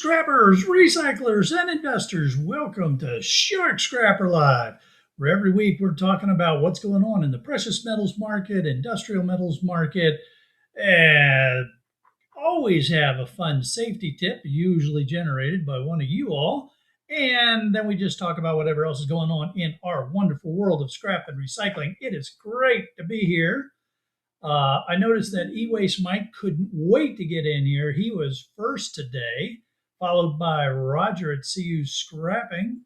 scrappers, recyclers, and investors. Welcome to Shark Scrapper Live, where every week we're talking about what's going on in the precious metals market, industrial metals market, and always have a fun safety tip, usually generated by one of you all. And then we just talk about whatever else is going on in our wonderful world of scrap and recycling. It is great to be here. I noticed that E-Waste Mike couldn't wait to get in here. He was first today, followed by Roger at CU Scrapping.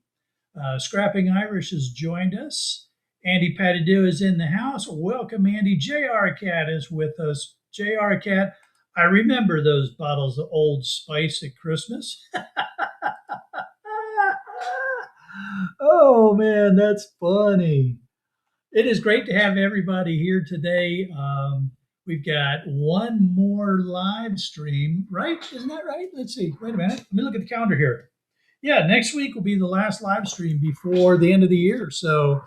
Scrapping Irish has joined us. Andy Patidou is in the house. Welcome, Andy. JR Cat is with us. JR Cat, I remember those bottles of Old Spice at Christmas. Oh, man, that's funny. It is great to have everybody here today. We've got one more live stream, right? Isn't that right? Let's see. Wait a minute. Let me look at the calendar here. Yeah, next week will be the last live stream before the end of the year. So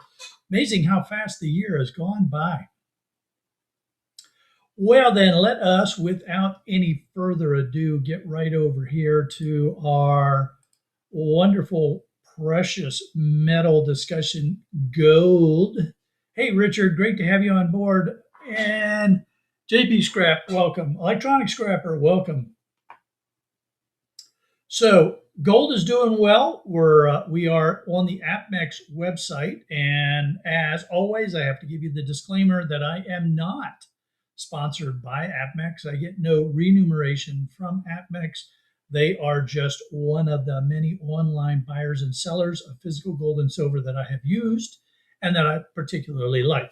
amazing how fast the year has gone by. Well, then let us, without any further ado, get right over here to our wonderful precious metal discussion, gold. Hey, Richard, great to have you on board. And JP Scrap, welcome. Electronic Scrapper, welcome. So gold is doing well. We are on the APMEX website. And as always, I have to give you the disclaimer that I am not sponsored by APMEX. I get no remuneration from APMEX. They are just one of the many online buyers and sellers of physical gold and silver that I have used and that I particularly like.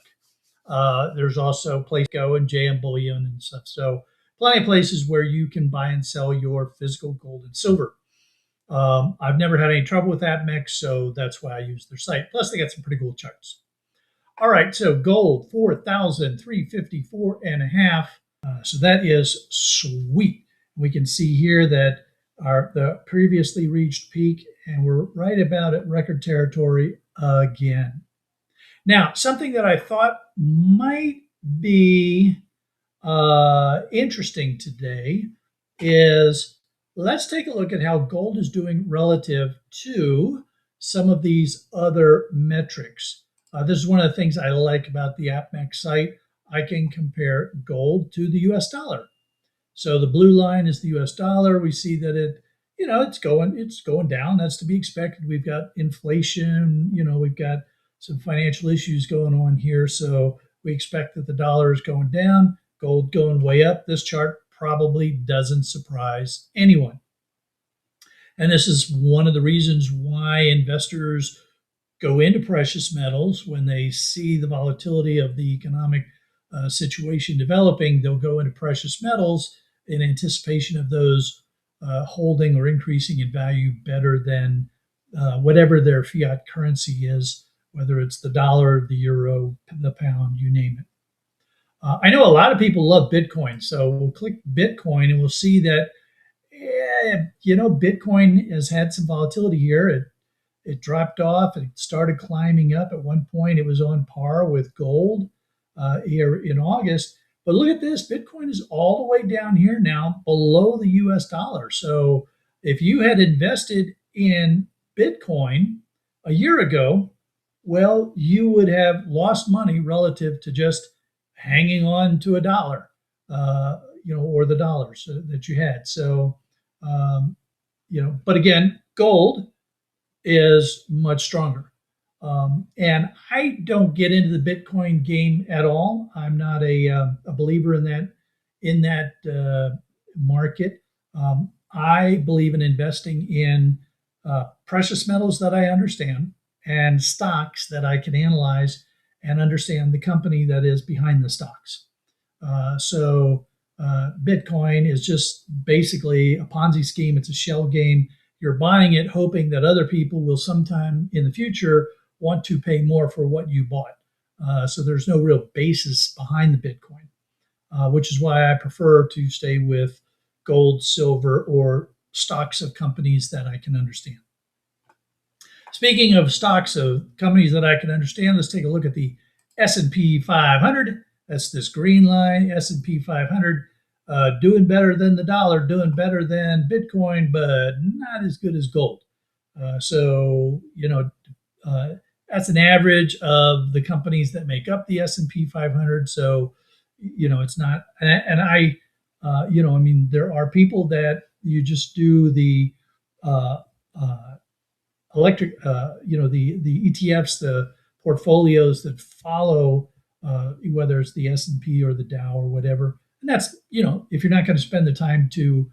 There's also place go and JM Bullion and stuff. So plenty of places where you can buy and sell your physical gold and silver. I've never had any trouble with APMEX, so that's why I use their site. Plus, they got some pretty cool charts. All right, so gold, 4,354 and a half. So that is sweet. We can see here that the previously reached peak, and we're right about at record territory again. Now, something that I thought might be interesting today is let's take a look at how gold is doing relative to some of these other metrics. This is one of the things I like about the APMEX site. I can compare gold to the US dollar. So the blue line is the US dollar. We see that it's going down. That's to be expected. We've got inflation, we've got some financial issues going on here. So we expect that the dollar is going down, gold going way up. This chart probably doesn't surprise anyone. And this is one of the reasons why investors go into precious metals when they see the volatility of the economic situation developing. They'll go into precious metals in anticipation of those holding or increasing in value better than whatever their fiat currency is, whether it's the dollar, the euro, the pound, you name it. I know a lot of people love Bitcoin, so we'll click Bitcoin and we'll see that, Bitcoin has had some volatility here. It dropped off. It started climbing up. At one point, it was on par with gold here in August. But look at this. Bitcoin is all the way down here now below the US dollar. So if you had invested in Bitcoin a year ago, well, you would have lost money relative to just hanging on to a dollar, or the dollars that you had. So, but again, gold is much stronger. And I don't get into the Bitcoin game at all. I'm not a believer in that market. I believe in investing in precious metals that I understand and stocks that I can analyze and understand the company that is behind the stocks. So Bitcoin is just basically a Ponzi scheme. It's a shell game. You're buying it hoping that other people will sometime in the future want to pay more for what you bought. So there's no real basis behind the Bitcoin, which is why I prefer to stay with gold, silver, or stocks of companies that I can understand. Speaking of stocks of companies that I can understand, let's take a look at the S&P 500. That's this green line, S&P 500. doing better than the dollar, doing better than Bitcoin, but not as good as gold. So, uh, that's an average of the companies that make up the S&P 500. So, it's not, and I, I mean, there are people that you just do the uh, uh, electric, the ETFs, the portfolios that follow, whether it's the S&P or the Dow or whatever. And that's, if you're not going to spend the time to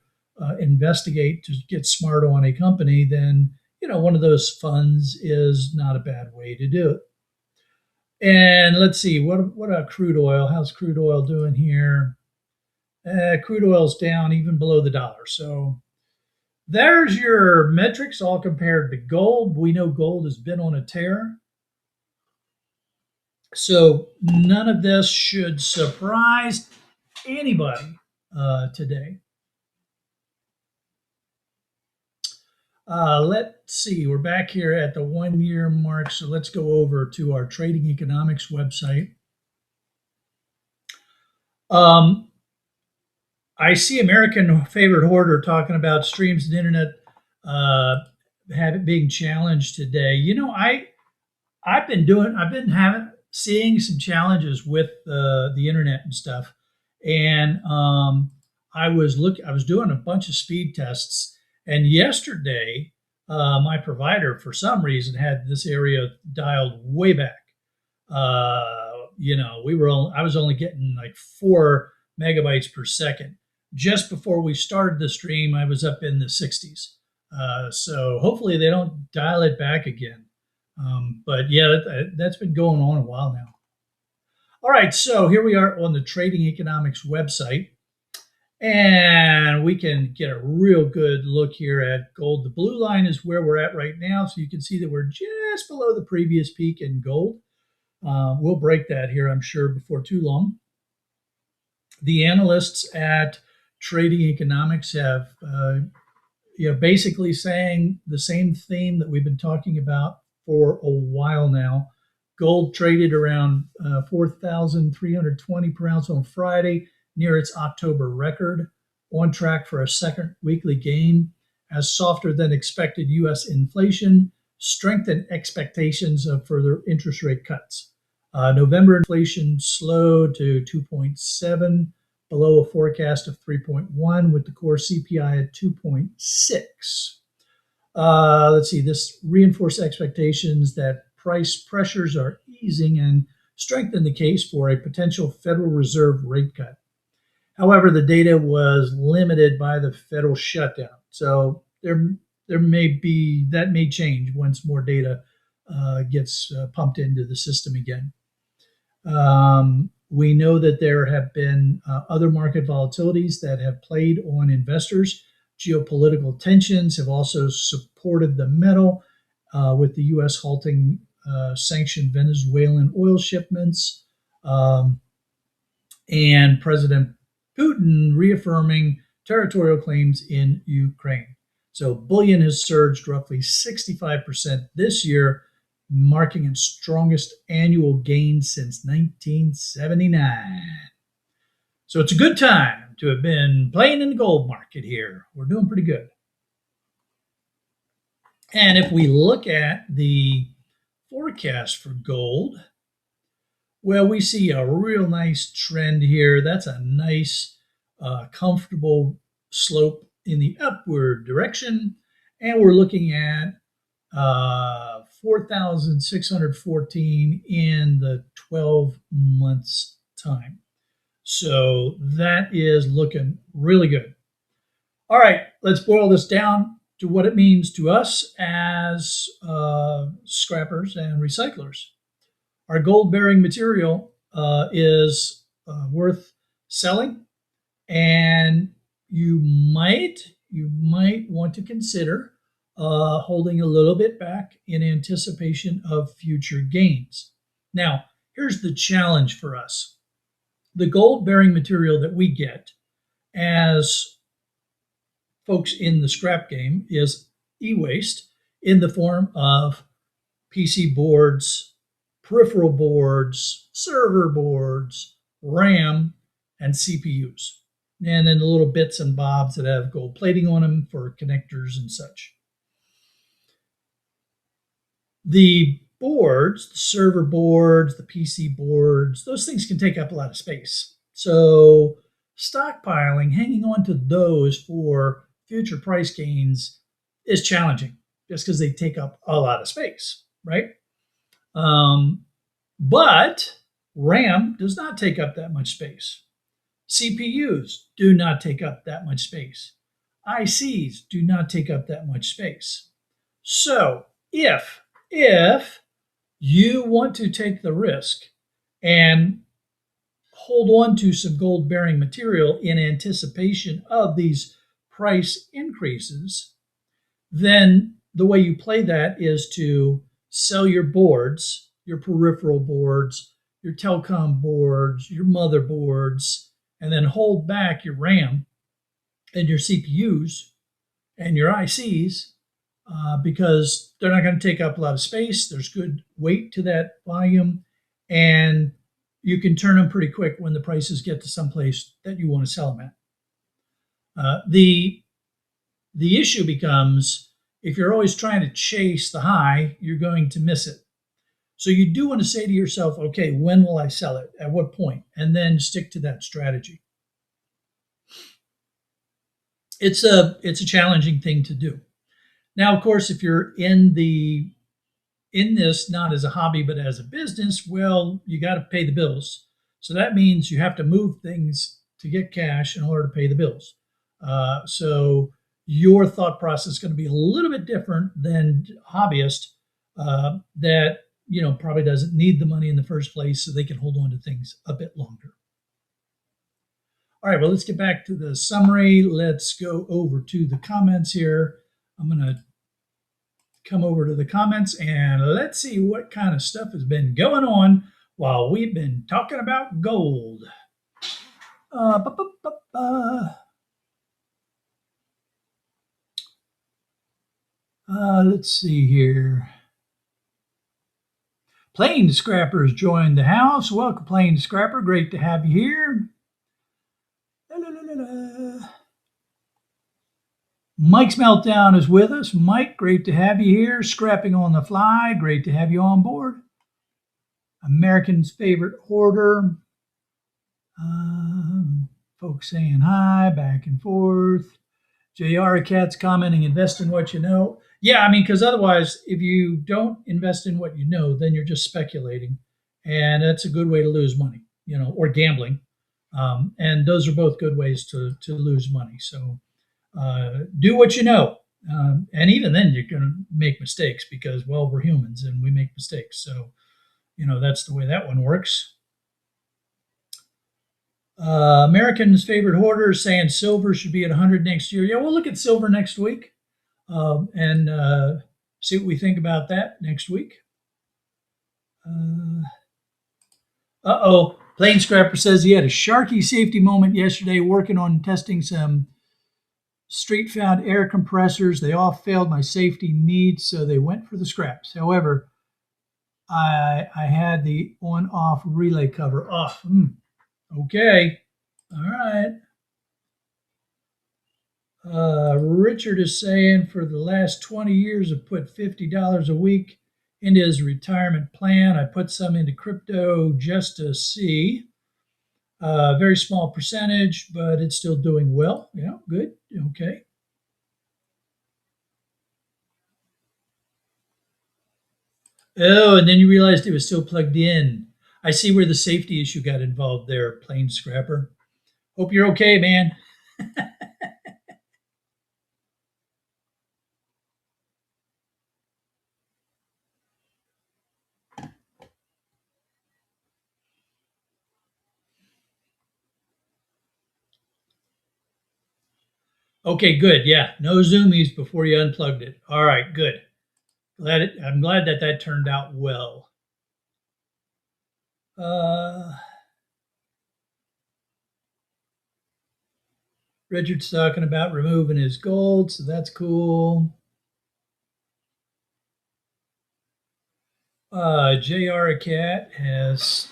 investigate, to get smart on a company, then, one of those funds is not a bad way to do it. And let's see, what about crude oil? How's crude oil doing here? Crude oil's down even below the dollar. So there's your metrics all compared to gold. We know gold has been on a tear. So none of this should surprise anybody today. Let's see, we're back here at the 1 year mark. So let's go over to our trading economics website. I see American Favorite Hoarder talking about streams and internet being challenged today. I've been seeing some challenges with the internet and stuff, and I was doing a bunch of speed tests, and yesterday my provider for some reason had this area dialed way back. I was only getting like 4 megabytes per second. Just before we started the stream, I was up in the 60s. So hopefully they don't dial it back again. But yeah, that's been going on a while now. All right, so here we are on the Trading Economics website, and we can get a real good look here at gold. The blue line is where we're at right now, so you can see that we're just below the previous peak in gold. We'll break that here, I'm sure, before too long. The analysts at Trading Economics have basically saying the same theme that we've been talking about for a while now. Gold traded around 4,320 per ounce on Friday, near its October record, on track for a second weekly gain, as softer than expected U.S. inflation strengthened expectations of further interest rate cuts. November inflation slowed to 2.7, below a forecast of 3.1, with the core CPI at 2.6. Let's see, this reinforced expectations that price pressures are easing and strengthen the case for a potential Federal Reserve rate cut. However, the data was limited by the federal shutdown. So there may change once more data gets pumped into the system again. We know that there have been other market volatilities that have played on investors. Geopolitical tensions have also supported the metal, with the U.S. halting sanctioned Venezuelan oil shipments, and President Putin reaffirming territorial claims in Ukraine. So bullion has surged roughly 65% this year, marking its strongest annual gain since 1979. So it's a good time to have been playing in the gold market here. We're doing pretty good. And if we look at the forecast for gold, well, we see a real nice trend here. That's a nice, comfortable slope in the upward direction. And we're looking at 4,614 in the 12 months time. So that is looking really good. All right, let's boil this down to what it means to us as scrappers and recyclers. Our gold-bearing material is worth selling, and you might want to consider holding a little bit back in anticipation of future gains. Now, here's the challenge for us. The gold-bearing material that we get as folks in the scrap game is e-waste in the form of PC boards, peripheral boards, server boards, RAM, and CPUs. and then the little bits and bobs that have gold plating on them for connectors and such. The boards, the server boards, the PC boards, those things can take up a lot of space. So stockpiling, hanging on to those for future price gains is challenging just because they take up a lot of space, right? But RAM does not take up that much space. CPUs do not take up that much space. ICs do not take up that much space. So if you want to take the risk and hold on to some gold bearing material in anticipation of these price increases, then the way you play that is to sell your boards, your peripheral boards, your telecom boards, your motherboards, and then hold back your RAM and your CPUs and your ICs because they're not going to take up a lot of space. There's good weight to that volume, and you can turn them pretty quick when the prices get to some place that you want to sell them at. The issue becomes if you're always trying to chase the high, you're going to miss it. So you do want to say to yourself, okay, when will I sell it? At what point? And then stick to that strategy. It's a challenging thing to do. Now, of course, if you're in this not as a hobby but as a business, well, you got to pay the bills. So that means you have to move things to get cash in order to pay the bills. So your thought process is going to be a little bit different than hobbyist that probably doesn't need the money in the first place, so they can hold on to things a bit longer. All right, well, let's get back to the summary. Let's go over to the comments here. I'm going to come over to the comments and let's see what kind of stuff has been going on while we've been talking about gold. Let's see here. Plane Scrappers joined the house. Welcome, Plane Scrapper. Great to have you here. Mike's Meltdown is with us. Mike, great to have you here. Scrapping on the Fly, great to have you on board. American's Favorite Hoarder. Folks saying hi, back and forth. JR Cat's commenting, invest in what you know. Yeah, I mean, because otherwise, if you don't invest in what you know, then you're just speculating. And that's a good way to lose money, or gambling. And those are both good ways to lose money. So do what you know. And even then, you're going to make mistakes because, well, we're humans and we make mistakes. So, that's the way that one works. American's Favorite Hoarder is saying silver should be at 100 next year. Yeah, we'll look at silver next week and see what we think about that next week. Plane Scrapper says he had a Sharky safety moment yesterday working on testing some street found air compressors. They all failed my safety needs, so they went for the scraps. However, I had the on-off relay cover off. Okay. All right. Richard is saying for the last 20 years, I've put $50 a week into his retirement plan. I put some into crypto just to see. Very small percentage, but it's still doing well. Yeah, good. Okay. Oh, and then you realized it was still plugged in. I see where the safety issue got involved there, Plane Scrapper. Hope you're okay, man. Okay, good. Yeah, no zoomies before you unplugged it. All right, good. I'm glad that turned out well. Richard's talking about removing his gold, so that's cool. JR Cat is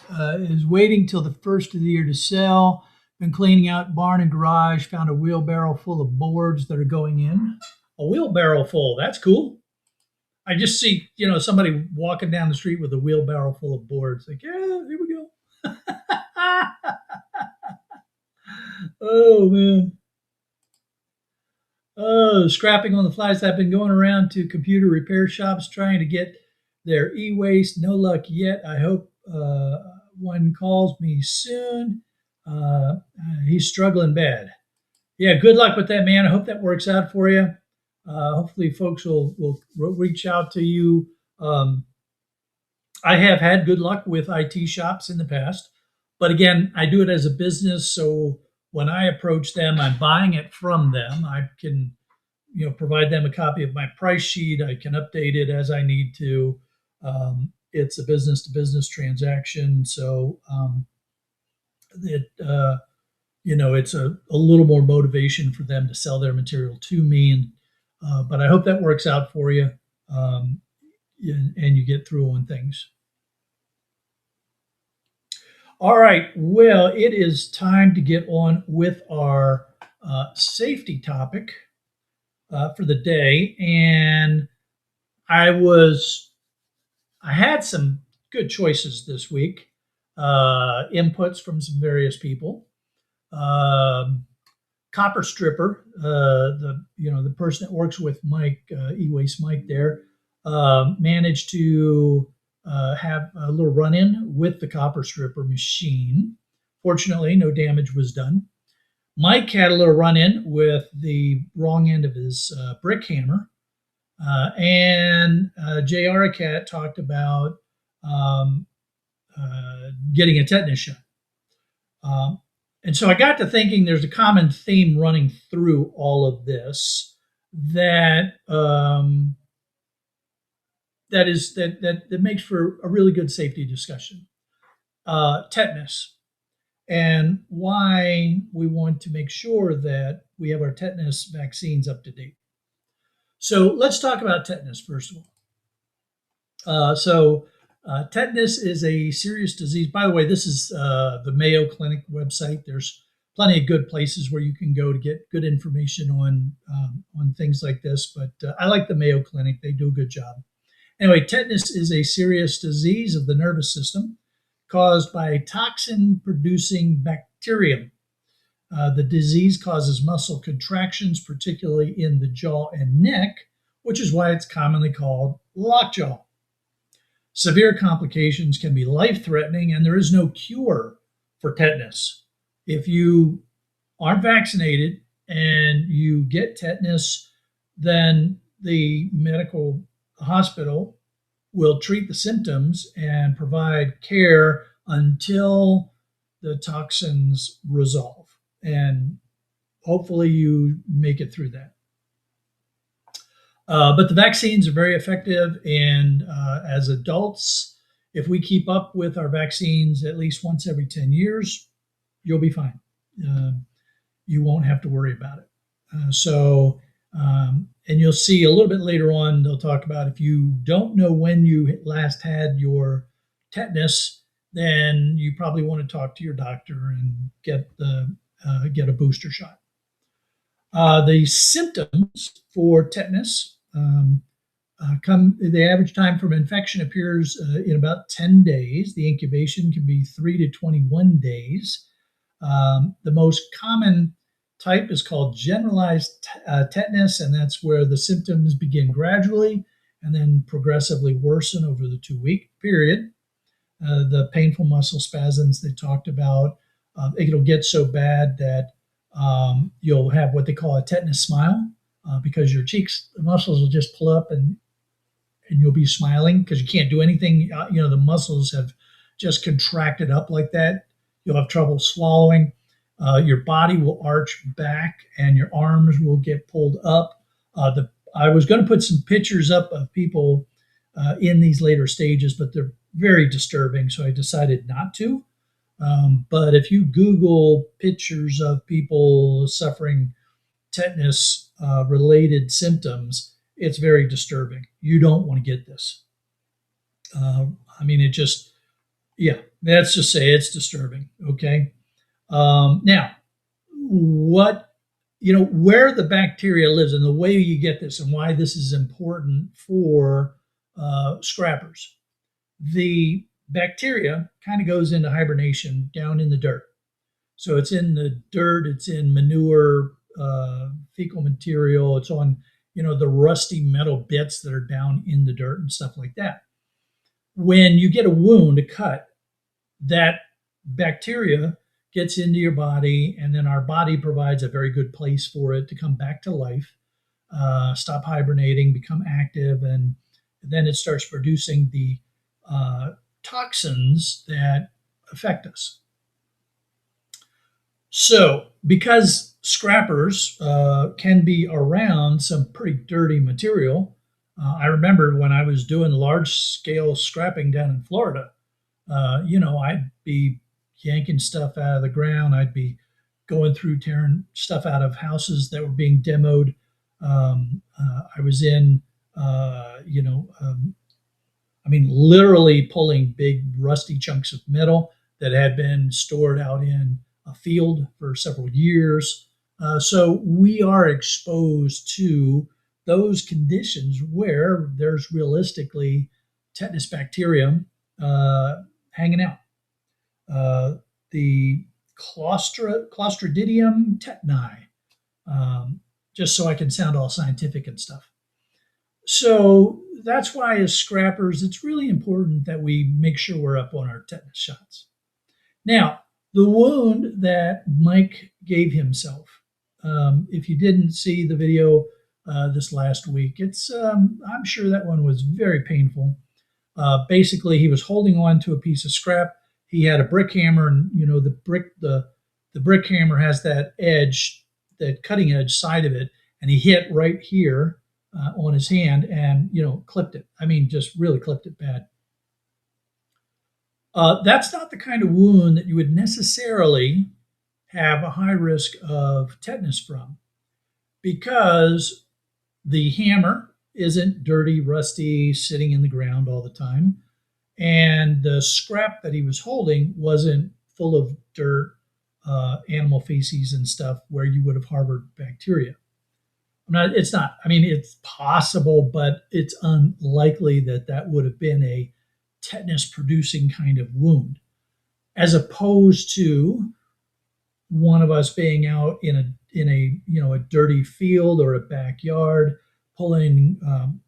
waiting till the first of the year to sell Been cleaning out barn and garage, found a wheelbarrow full of boards that are going in. A wheelbarrow full, that's cool. I just see, somebody walking down the street with a wheelbarrow full of boards. Like, yeah, here we go. Oh, man. Oh, scrapping on the flies. I've been going around to computer repair shops trying to get their e-waste. No luck yet. I hope one calls me soon. He's struggling bad. Yeah, good luck with that, man. I hope that works out for you. Hopefully, folks will reach out to you. I have had good luck with IT shops in the past, but again, I do it as a business. So when I approach them, I'm buying it from them. I can, provide them a copy of my price sheet. I can update it as I need to. It's a business to business transaction, so it's a little more motivation for them to sell their material to me. But I hope that works out for you, and you get through on things. All right. Well, it is time to get on with our safety topic for the day, and I had some good choices this week, inputs from some various people. Copper Stripper, the person that works with Mike, E-Waste Mike there, managed to have a little run-in with the Copper Stripper machine. Fortunately, no damage was done. Mike had a little run-in with the wrong end of his brick hammer. And J.R. Cat talked about getting a tetanus shot. And so I got to thinking there's a common theme running through all of this that makes for a really good safety discussion. Tetanus, and why we want to make sure that we have our tetanus vaccines up to date. So let's talk about tetanus first of all. Tetanus is a serious disease. By the way, this is the Mayo Clinic website. There's plenty of good places where you can go to get good information on things like this. But I like the Mayo Clinic. They do a good job. Anyway, tetanus is a serious disease of the nervous system caused by a toxin-producing bacterium. The disease causes muscle contractions, particularly in the jaw and neck, which is why it's commonly called lockjaw. Severe complications can be life-threatening, and there is no cure for tetanus. If you aren't vaccinated and you get tetanus, then the medical hospital will treat the symptoms and provide care until the toxins resolve. And hopefully you make it through that. But the vaccines are very effective, and as adults, if we keep up with our vaccines at least once every 10 years, you'll be fine. You won't have to worry about it. And you'll see a little bit later on, they'll talk about if you don't know when you last had your tetanus, then you probably want to talk to your doctor and get a booster shot. The symptoms for tetanus the average time from infection appears in about 10 days. The incubation can be 3 to 21 days. The most common type is called generalized tetanus, and that's where the symptoms begin gradually and then progressively worsen over the 2-week period. The painful muscle spasms they talked about, it'll get so bad that you'll have what they call a tetanus smile because your cheeks, the muscles will just pull up and you'll be smiling because you can't do anything. The muscles have just contracted up like that. You'll have trouble swallowing. Your body will arch back and your arms will get pulled up. I was going to put some pictures up of people in these later stages, but they're very disturbing, so I decided not to. But if you Google pictures of people suffering tetanus related symptoms, it's very disturbing. You don't want to get this. Let's just say it's disturbing. Okay. Now, what where the bacteria lives and the way you get this and why this is important for scrappers. The bacteria kind of goes into hibernation down in the dirt. So it's in the dirt, it's in manure, fecal material, it's on the rusty metal bits that are down in the dirt and stuff like that. When you get a wound, a cut, that bacteria gets into your body, and then our body provides a very good place for it to come back to life, stop hibernating, become active, and then it starts producing the toxins that affect us. So, because scrappers can be around some pretty dirty material, I remember when I was doing large scale scrapping down in Florida, I'd be yanking stuff out of the ground. I'd be going through tearing stuff out of houses that were being demoed. I was in, literally pulling big rusty chunks of metal that had been stored out in a field for several years. So we are exposed to those conditions where there's realistically tetanus bacterium hanging out. The Clostridium tetani, just so I can sound all scientific and stuff. So that's why, as scrappers, it's really important that we make sure we're up on our tetanus shots. Now, the wound that Mike gave himself, if you didn't see the video this last week, I'm sure that one was very painful. Basically, he was holding on to a piece of scrap. He had a brick hammer, and the brick hammer has that edge, that cutting edge side of it, and he hit right here on his hand and clipped it. I mean, just really clipped it bad. That's not the kind of wound that you would necessarily have a high risk of tetanus from, because the hammer isn't dirty, rusty, sitting in the ground all the time. And the scrap that he was holding wasn't full of dirt, animal feces and stuff where you would have harbored bacteria. It's not, I mean, it's possible, but it's unlikely that that would have been a tetanus producing kind of wound, as opposed to one of us being out in a dirty field or a backyard, pulling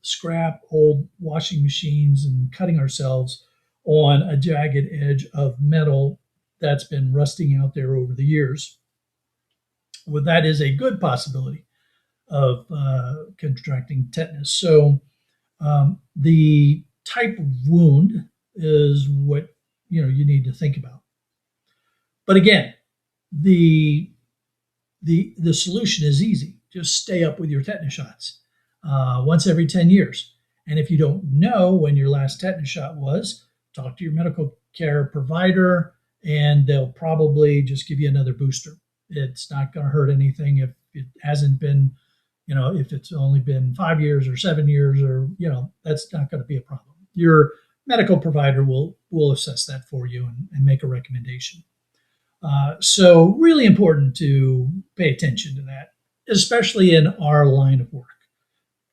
scrap, old washing machines, and cutting ourselves on a jagged edge of metal that's been rusting out there over the years. Well, that is a good possibility of contracting tetanus. So the type of wound is what you need to think about. But again, the solution is easy. Just stay up with your tetanus shots once every 10 years. And if you don't know when your last tetanus shot was, talk to your medical care provider, and they'll probably just give you another booster. It's not going to hurt anything if it hasn't been, if it's only been 5 years or 7 years, or, that's not going to be a problem. Your medical provider will assess that for you and make a recommendation. So really important to pay attention to that, especially in our line of work,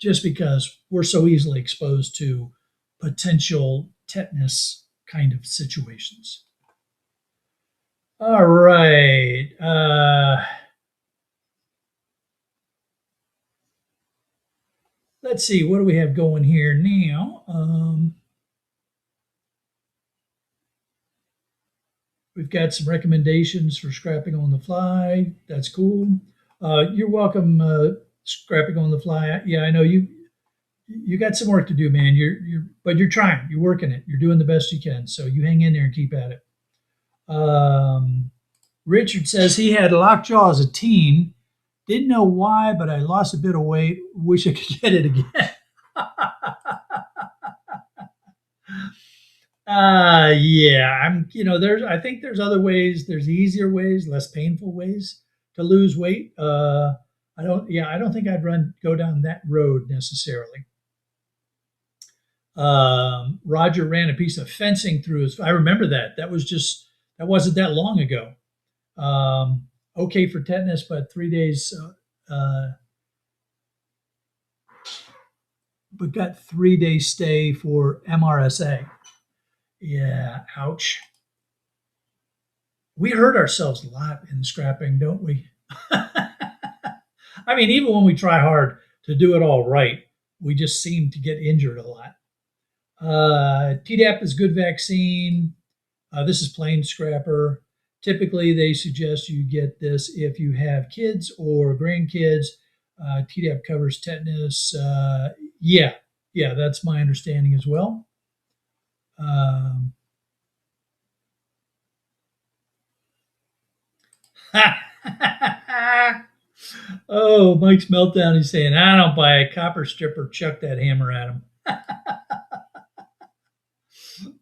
just because we're so easily exposed to potential tetanus kind of situations. All right. Let's see, what do we have going here now? We've got some recommendations for scrapping on the fly. That's cool. You're welcome, scrapping on the fly. Yeah, I know you got some work to do, man. But you're trying. You're working it. You're doing the best you can. So you hang in there and keep at it. Richard says he had lockjaw as a teen. Didn't know why, but I lost a bit of weight. Wish I could get it again. Yeah, I think there's other ways. There's easier ways, less painful ways to lose weight. I don't think I'd go down that road necessarily. Roger ran a piece of fencing through his. I remember that. That wasn't that long ago. Okay for tetanus, but 3 days, but got 3 day stay for MRSA. Yeah, ouch. We hurt ourselves a lot in scrapping, don't we? I mean, even when we try hard to do it all right, we just seem to get injured a lot. Tdap is good vaccine. This is plain scrapper. Typically, they suggest you get this if you have kids or grandkids. Tdap covers tetanus. Yeah, yeah, that's my understanding as well. Um, oh, Mike's meltdown. He's saying, I don't buy a copper stripper. Chuck that hammer at him.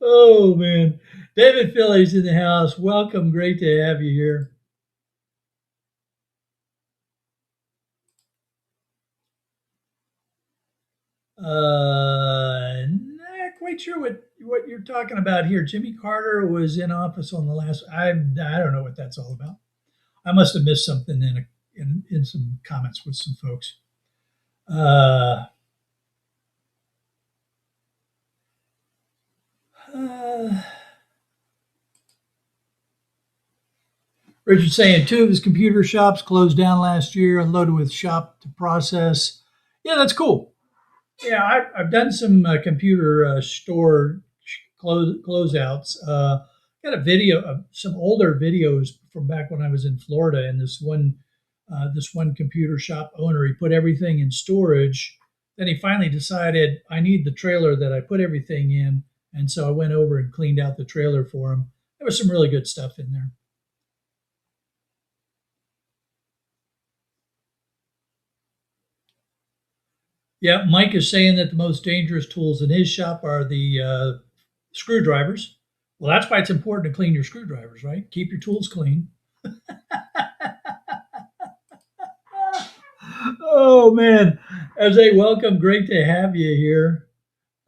Oh, man. David Philly's in the house. Welcome. Great to have you here. Not quite sure what you're talking about here. Jimmy Carter was in office on the last. I don't know what that's all about. I must have missed something in some comments with some folks. Uh, uh, Richard saying two of his computer shops closed down last year, loaded with shop to process. Yeah, that's cool. Yeah, I've done some computer store closeouts. Got a video of some older videos from back when I was in Florida, and this one computer shop owner, he put everything in storage. Then he finally decided I need the trailer that I put everything in, and so I went over and cleaned out the trailer for him. There was some really good stuff in there. Yeah, Mike is saying that the most dangerous tools in his shop are the screwdrivers. Well, that's why it's important to clean your screwdrivers, right? Keep your tools clean. Oh man, as a welcome, great to have you here.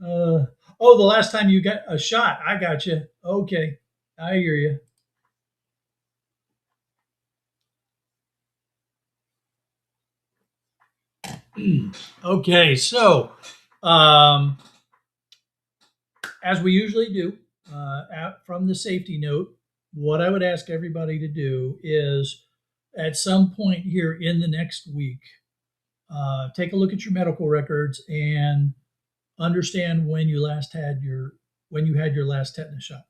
Uh, oh, the last time you got a shot, I got you. Okay, I hear you. Okay, so um, as we usually do, from the safety note, what I would ask everybody to do is at some point here in the next week, take a look at your medical records and understand when you had your last tetanus shot.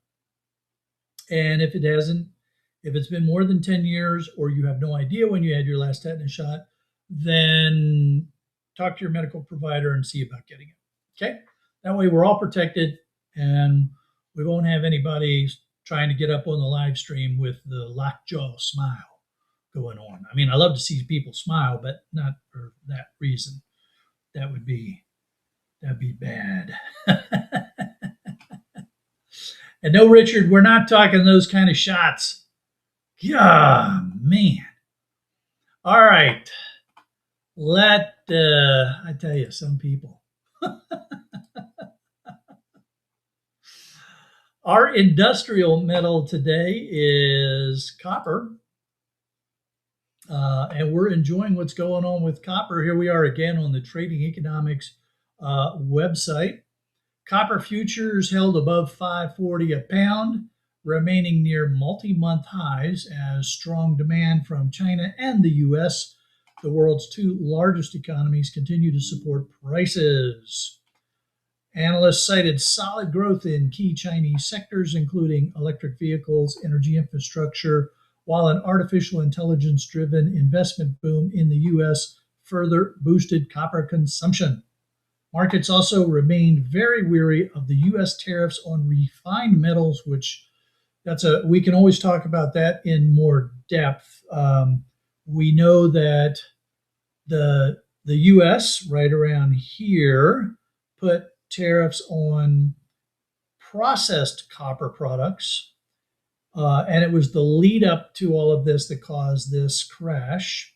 And if it's been more than 10 years or you have no idea when you had your last tetanus shot, then talk to your medical provider and see about getting it. Okay? That way we're all protected and we won't have anybody trying to get up on the live stream with the lockjaw smile going on. I mean, I love to see people smile, but not for that reason. That would be that'd be bad. And no, Richard, we're not talking those kind of shots. Yeah, man. All right. I tell you, some people. Our industrial metal today is copper. And we're enjoying what's going on with copper. Here we are again on the Trading Economics website. Copper futures held above 540 a pound, remaining near multi-month highs as strong demand from China and the US, the world's two largest economies, continue to support prices. Analysts cited solid growth in key Chinese sectors, including electric vehicles, energy infrastructure, while an artificial intelligence driven investment boom in the US further boosted copper consumption. Markets also remained very weary of the US tariffs on refined metals, which we can always talk about that in more depth. We know that the US right around here put tariffs on processed copper products. And it was the lead up to all of this that caused this crash.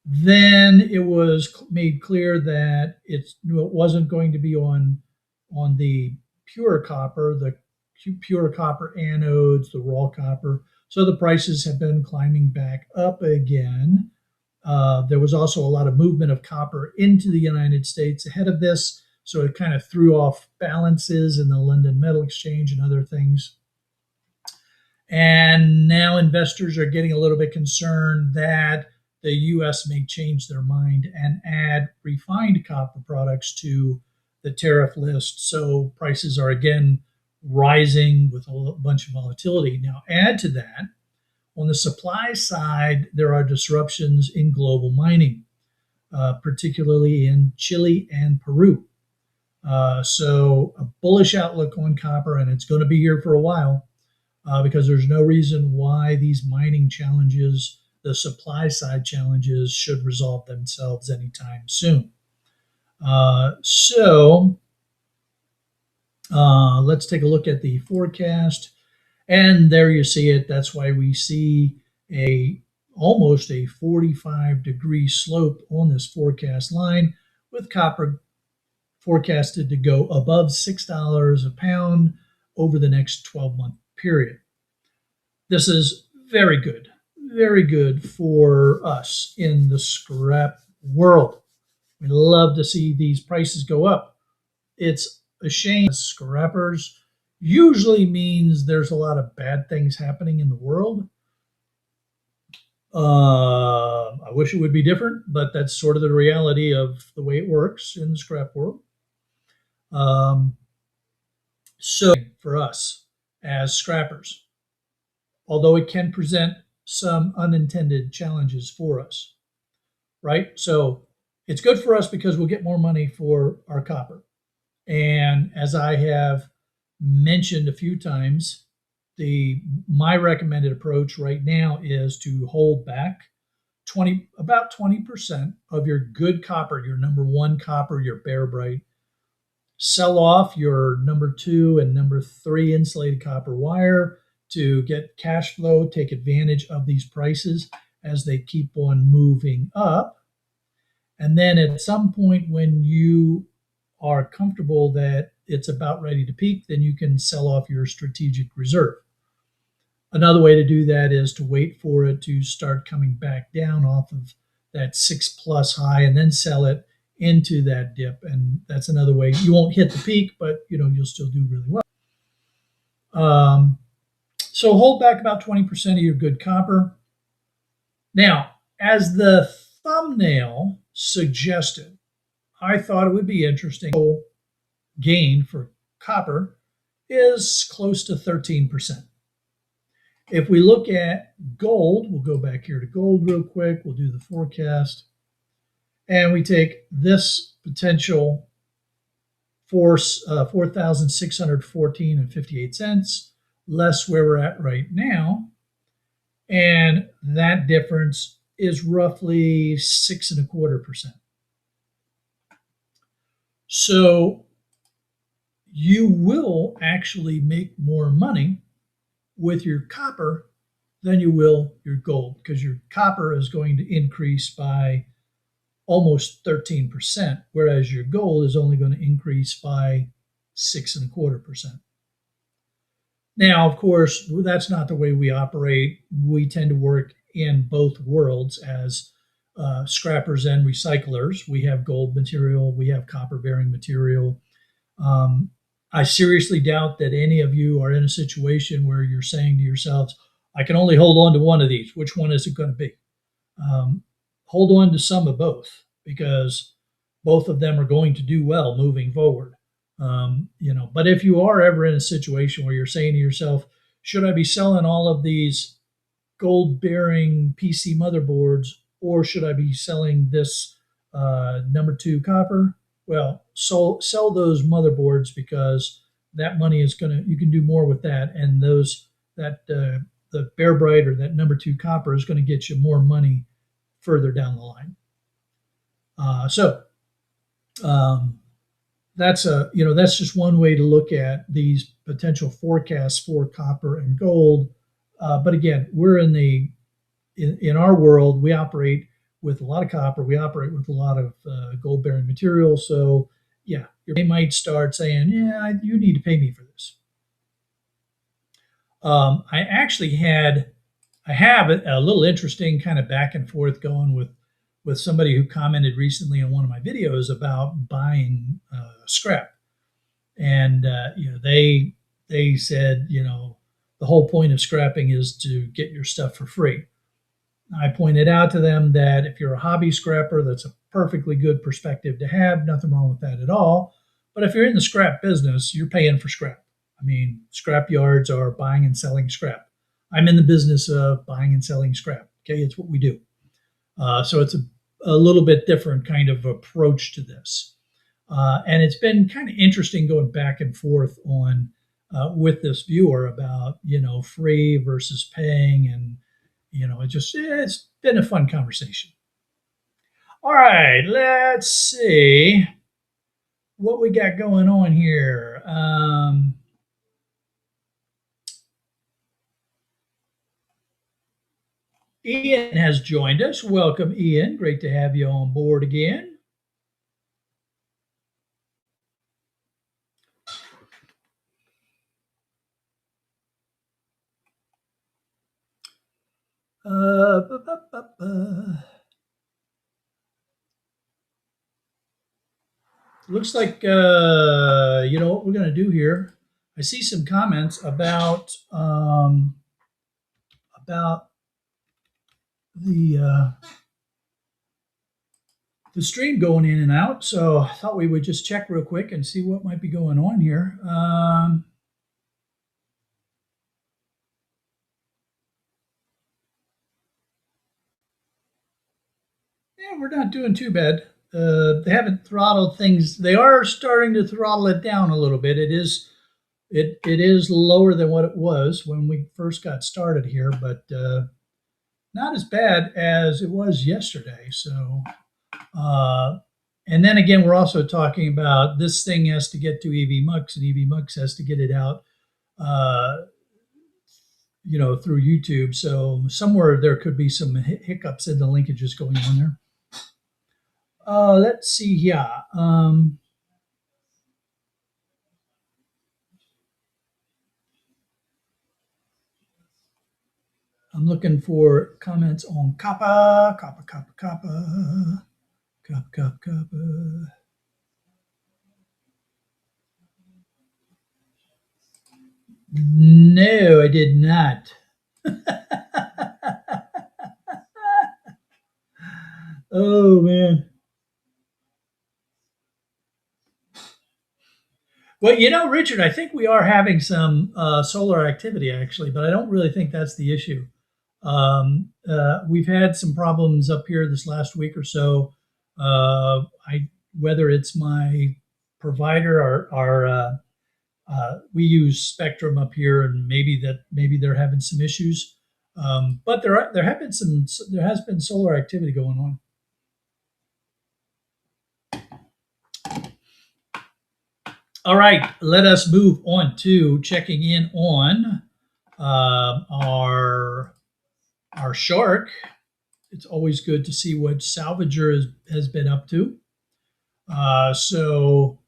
Then it was made clear that it wasn't going to be on the pure copper, the pure copper anodes, the raw copper, So the prices have been climbing back up again. There was also a lot of movement of copper into the United States ahead of this, so it kind of threw off balances in the London Metal Exchange and other things. And now investors are getting a little bit concerned that the U.S. may change their mind and add refined copper products to the tariff list. So prices are again rising with a bunch of volatility. Now, add to that, on the supply side, there are disruptions in global mining, particularly in Chile and Peru. So a bullish outlook on copper, and it's going to be here for a while because there's no reason why these mining challenges, the supply side challenges, should resolve themselves anytime soon. Let's take a look at the forecast. And there you see it. That's why we see almost a 45-degree slope on this forecast line, with copper forecasted to go above $6 a pound over the next 12-month period. This is very good for us in the scrap world. We love to see these prices go up. It's a shame. Scrappers usually means there's a lot of bad things happening in the world. I wish it would be different, but that's sort of the reality of the way it works in the scrap world. So for us as scrappers, although it can present some unintended challenges for us, right? So it's good for us because we'll get more money for our copper. And as I have mentioned a few times, my recommended approach right now is to hold back about 20% of your good copper, your number one copper, your bare bright. Sell off your number 2 and number 3 insulated copper wire to get cash flow, take advantage of these prices as they keep on moving up. And then at some point when you are comfortable that it's about ready to peak, then you can sell off your strategic reserve. Another way to do that is to wait for it to start coming back down off of that 6+ high and then sell it into that dip. And that's another way. You won't hit the peak, but you'll still do really well. So hold back about 20% of your good copper. Now, as the thumbnail suggested, I thought it would be interesting. Gain for copper is close to 13%. If we look at gold, we'll go back here to gold real quick. We'll do the forecast. And we take this potential force, 4,614.58 cents, less where we're at right now. And that difference is roughly 6.25%. So you will actually make more money with your copper than you will your gold, because your copper is going to increase by almost 13%, whereas your gold is only going to increase by 6.25%. Now, of course, that's not the way we operate. We tend to work in both worlds as scrappers and recyclers. We have gold material, we have copper bearing material. I seriously doubt that any of you are in a situation where you're saying to yourselves, I can only hold on to one of these. Which one is it going to be? Hold on to some of both, because both of them are going to do well moving forward. But if you are ever in a situation where you're saying to yourself, should I be selling all of these gold bearing PC motherboards, or should I be selling this number 2 copper? Well, sell those motherboards, because that money is you can do more with that, and the bare bright or that number 2 copper is going to get you more money further down the line. That's just one way to look at these potential forecasts for copper and gold. But again, we're in our world, we operate with a lot of copper, we operate with a lot of gold bearing material. So yeah, you might start saying, yeah, you need to pay me for this. I actually had I have a little interesting kind of back and forth going with somebody who commented recently on one of my videos about buying scrap, and they said, the whole point of scrapping is to get your stuff for free. I pointed out to them that if you're a hobby scrapper, that's a perfectly good perspective to have. Nothing wrong with that at all. But if you're in the scrap business, you're paying for scrap. I mean, scrap yards are buying and selling scrap. I'm in the business of buying and selling scrap. Okay, it's what we do. So it's a little bit different kind of approach to this. And it's been kind of interesting going back and forth on with this viewer about, free versus paying. And, it's been a fun conversation. All right, let's see what we got going on here. Ian has joined us. Welcome, Ian. Great to have you on board again. Looks like what we're going to do here. I see some comments about the stream going in and out. So I thought we would just check real quick and see what might be going on here. Yeah, we're not doing too bad. They haven't throttled things. They are starting to throttle it down a little bit. It is lower than what it was when we first got started here, but not as bad as it was yesterday. So, and then again, we're also talking about this thing has to get to EV Mux, and EV Mux has to get it out, through YouTube. So somewhere there could be some hiccups in the linkages going on there. Let's see here. I'm looking for comments on Kappa. No, I did not. Oh, man. Well, Richard, I think we are having some solar activity actually, but I don't really think that's the issue. We've had some problems up here this last week or so. Whether it's my provider or we use Spectrum up here, and maybe they're having some issues. But there has been solar activity going on. All right, let us move on to checking in on our shark. It's always good to see what Salvager has been up to. So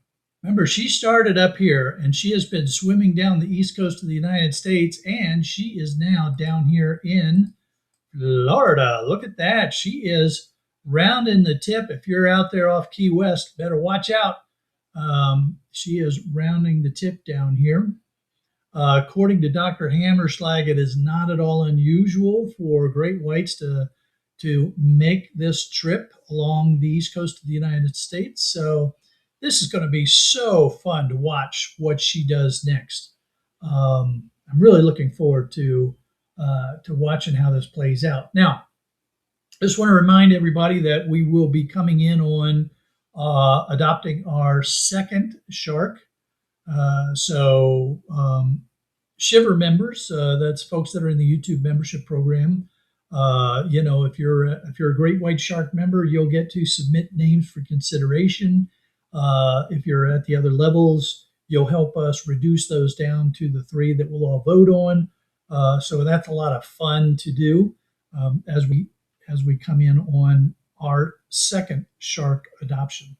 remember, she started up here and she has been swimming down the east coast of the United States, and she is now down here in Florida. Look at that. She is rounding the tip. If you're out there off Key West, better watch out. She is rounding the tip down here. According to Dr. Hammerschlag, it is not at all unusual for great whites to make this trip along the east coast of the United States. So this is going to be so fun to watch what she does next. I'm really looking forward to watching how this plays out. Now, I just want to remind everybody that we will be coming in on adopting our second shark. Shiver members, that's folks that are in the YouTube membership program. If you're a Great White Shark member, you'll get to submit names for consideration. If you're at the other levels, you'll help us reduce those down to the 3 that we'll all vote on. So that's a lot of fun to do as we come in on our second shark adoption.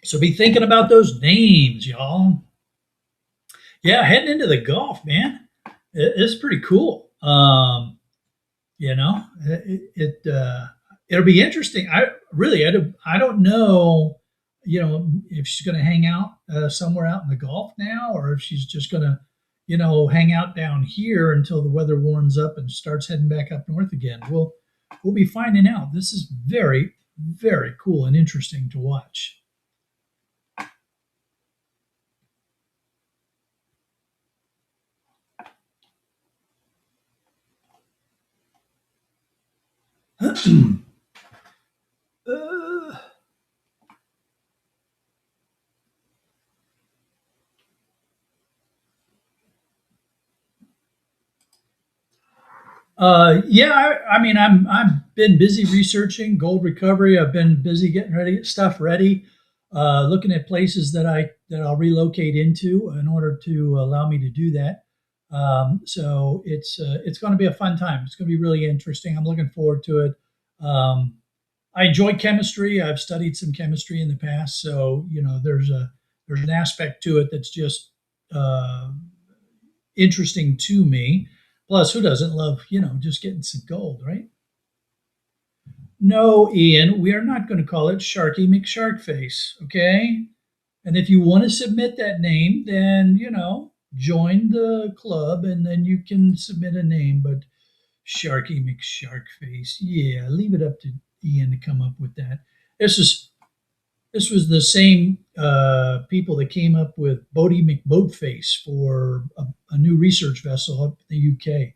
So be thinking about those names, y'all. Yeah, heading into the Gulf, man. It's pretty cool. You know, it'll be interesting. I don't know, if she's going to hang out somewhere out in the Gulf now, or if she's just going to, hang out down here until the weather warms up and starts heading back up north again. We'll be finding out. This is very, very cool and interesting to watch. Uh, yeah, I mean, I've been busy researching gold recovery. I've been busy getting stuff ready, looking at places that I'll relocate into in order to allow me to do that. So it's going to be a fun time. It's going to be really interesting. I'm looking forward to it. Um, I enjoy chemistry. I've studied some chemistry in the past, so there's an aspect to it that's just uh, interesting to me. Plus, who doesn't love, just getting some gold, right? No, Ian, we are not going to call it Sharky McSharkface, okay? And if you want to submit that name, then, join the club and then you can submit a name. But Sharky McSharkface, yeah, leave it up to Ian to come up with that. This is this was the same people that came up with Bodie McBoatface for a new research vessel up in the UK.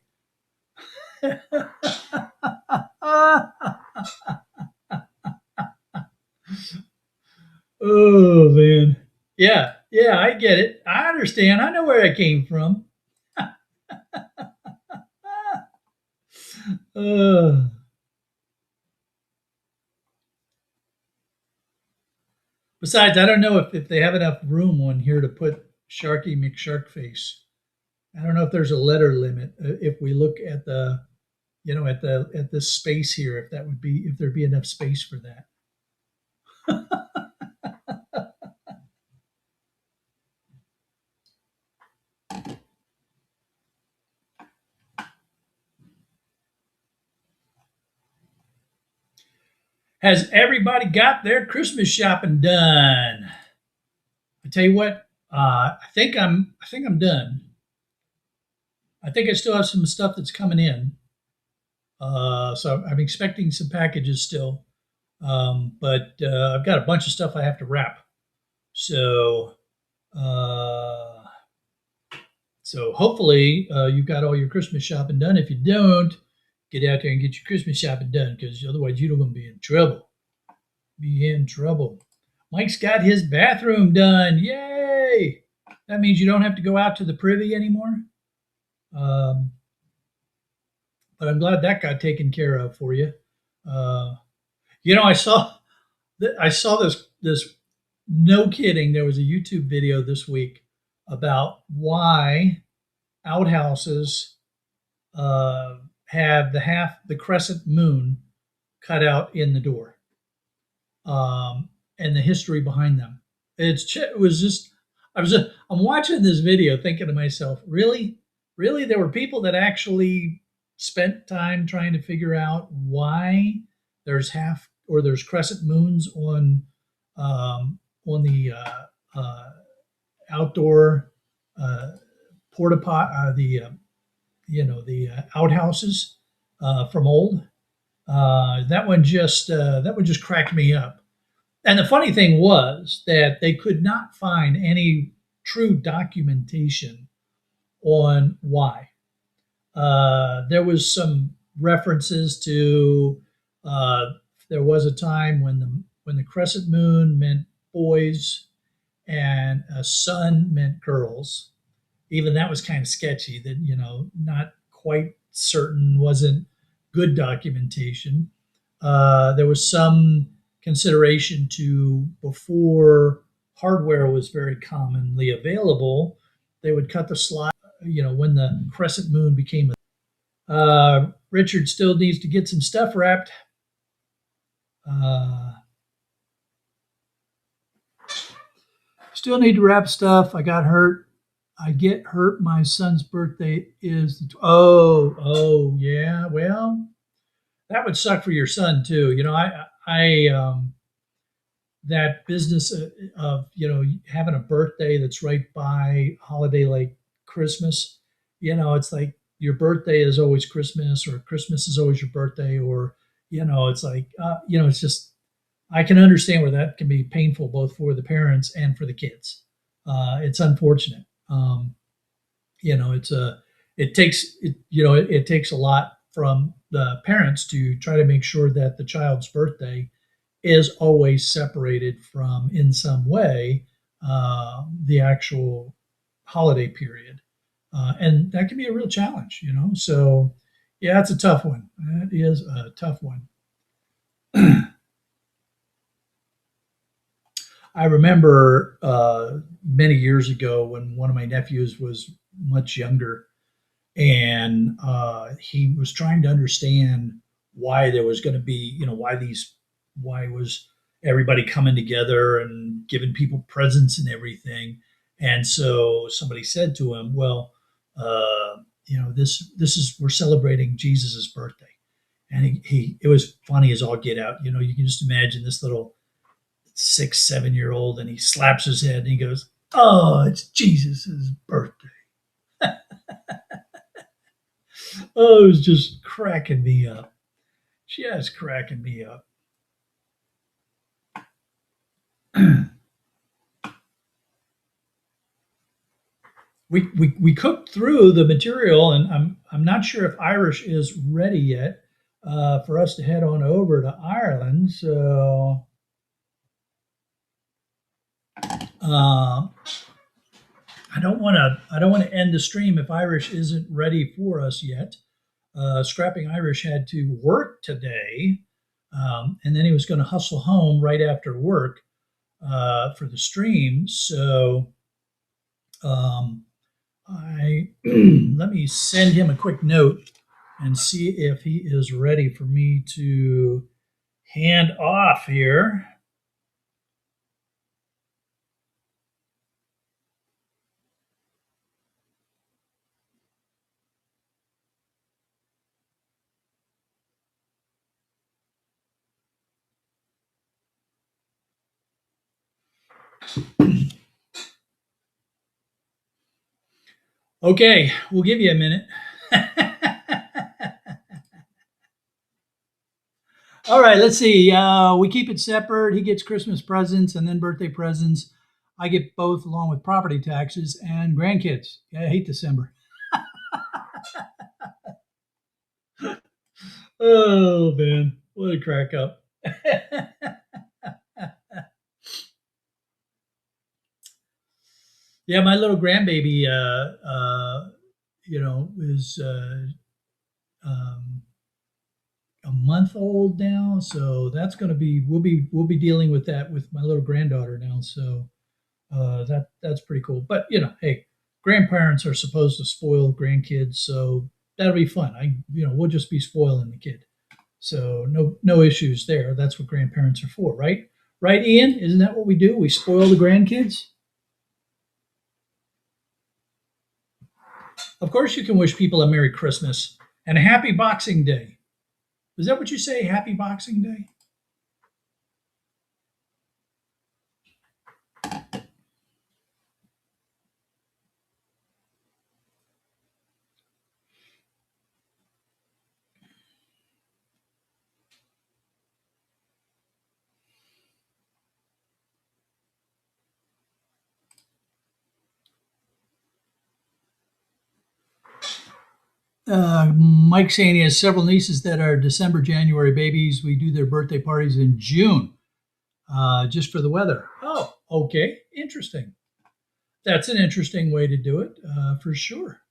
Oh man, yeah, yeah, I get it. I understand. I know where I came from. Uh, Besides, I don't know if they have enough room on here to put Sharky McSharkface. I don't know if there's a letter limit. If we look at at this space here, if there'd be enough space for that. Has everybody got their Christmas shopping done? I tell you what, I think I'm done. I think I still have some stuff that's coming in, so I'm expecting some packages still. But I've got a bunch of stuff I have to wrap. So uh, so hopefully you've got all your Christmas shopping done. If you don't, get out there and get your Christmas shopping done because otherwise you're going to be in trouble. Be in trouble. Mike's got his bathroom done. Yay! That means you don't have to go out to the privy anymore. Um, but I'm glad that got taken care of for you. Uh, I saw this. No kidding. There was a YouTube video this week about why outhouses uh, have the crescent moon cut out in the door, and the history behind them. It was just I'm watching this video thinking to myself, really, there were people that actually spent time trying to figure out why there's crescent moons on the outdoor uh, porta pot the outhouses from old. That one just cracked me up. And the funny thing was that they could not find any true documentation on why. There was some references to there was a time when the crescent moon meant boys and a sun meant girls. Even that was kind of sketchy. That not quite certain, wasn't good documentation. There was some consideration to before hardware was very commonly available. They would cut the slide. When the crescent moon became Richard still needs to get some stuff wrapped. Uh, Still need to wrap stuff. I got hurt. I get hurt. My son's birthday is oh yeah. Well, that would suck for your son too. I that business of having a birthday that's right by a holiday like Christmas. It's like your birthday is always Christmas, or Christmas is always your birthday, or it's like it's just I can understand where that can be painful both for the parents and for the kids. It's unfortunate. It's a it takes it you know it takes a lot from the parents to try to make sure that the child's birthday is always separated from, in some way, the actual holiday period. And that can be a real challenge. So, yeah, it's a tough one. That is a tough one. I remember many years ago when one of my nephews was much younger, and he was trying to understand why there was going to be, why was everybody coming together and giving people presents and everything. And so somebody said to him, well, this is, we're celebrating Jesus's birthday. And it was funny as all get out. You can just imagine this little 6, 7 year old, and he slaps his head and he goes, oh, it's Jesus's birthday. Oh, it was just cracking me up. Just cracking me up. We cooked through the material, and I'm not sure if Irish is ready yet for us to head on over to Ireland. So I don't want to end the stream if Irish isn't ready for us yet. Scrapping Irish had to work today, and then he was going to hustle home right after work for the stream. So I let me send him a quick note and see if he is ready for me to hand off here. Okay, we'll give you a minute. All right, let's see. We keep it separate. He gets Christmas presents and then birthday presents. I get both along with property taxes and grandkids. Yeah, I hate December. Oh, man. What a crack up. Yeah, my little grandbaby, is um, a month old now, so we'll be dealing with that with my little granddaughter now. So that's pretty cool. But hey, grandparents are supposed to spoil grandkids, so that'll be fun. We'll just be spoiling the kid. So no issues there. That's what grandparents are for, right? Right, Ian? Isn't that what we do? We spoil the grandkids. Of course, you can wish people a Merry Christmas and a Happy Boxing Day. Is that what you say? Happy Boxing Day? Mike saying he has several nieces that are December, January babies. We do their birthday parties in June, just for the weather. Oh, okay, interesting. That's an interesting way to do it, for sure.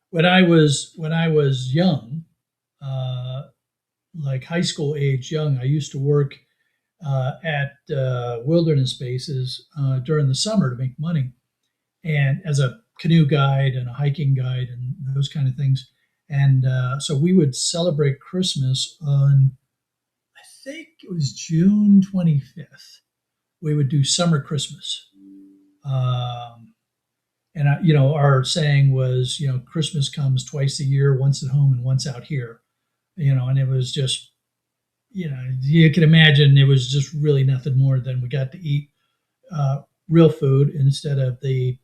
When I was young, uh, like high school age young, I used to work at wilderness bases during the summer to make money, and as a canoe guide and a hiking guide and those kind of things. And so we would celebrate Christmas on, I think it was June 25th. We would do summer Christmas. And our saying was, Christmas comes twice a year, once at home and once out here. And it was just, you can imagine it was just really nothing more than we got to eat real food instead of the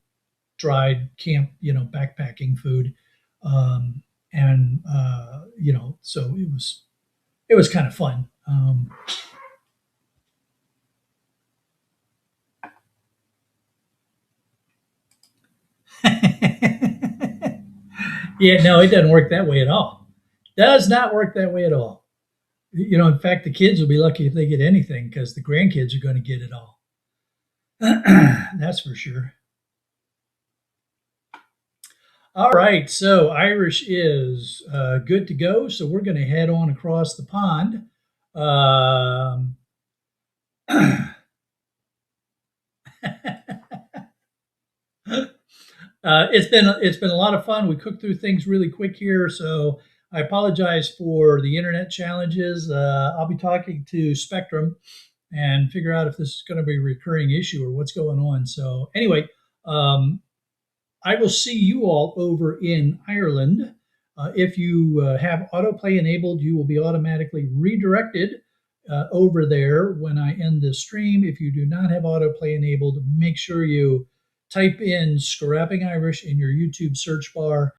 dried camp, backpacking food. And so it was kind of fun. Yeah, no, it doesn't work that way at all. Does not work that way at all. In fact, the kids will be lucky if they get anything because the grandkids are going to get it all. That's for sure. All right, so Irish is good to go. So we're going to head on across the pond. Um, it's been a lot of fun. We cooked through things really quick here, so I apologize for the internet challenges. I'll be talking to Spectrum and figure out if this is going to be a recurring issue or what's going on. So anyway, um, I will see you all over in Ireland. If you have autoplay enabled, you will be automatically redirected over there when I end this stream. If you do not have autoplay enabled, make sure you type in Scrapping Irish in your YouTube search bar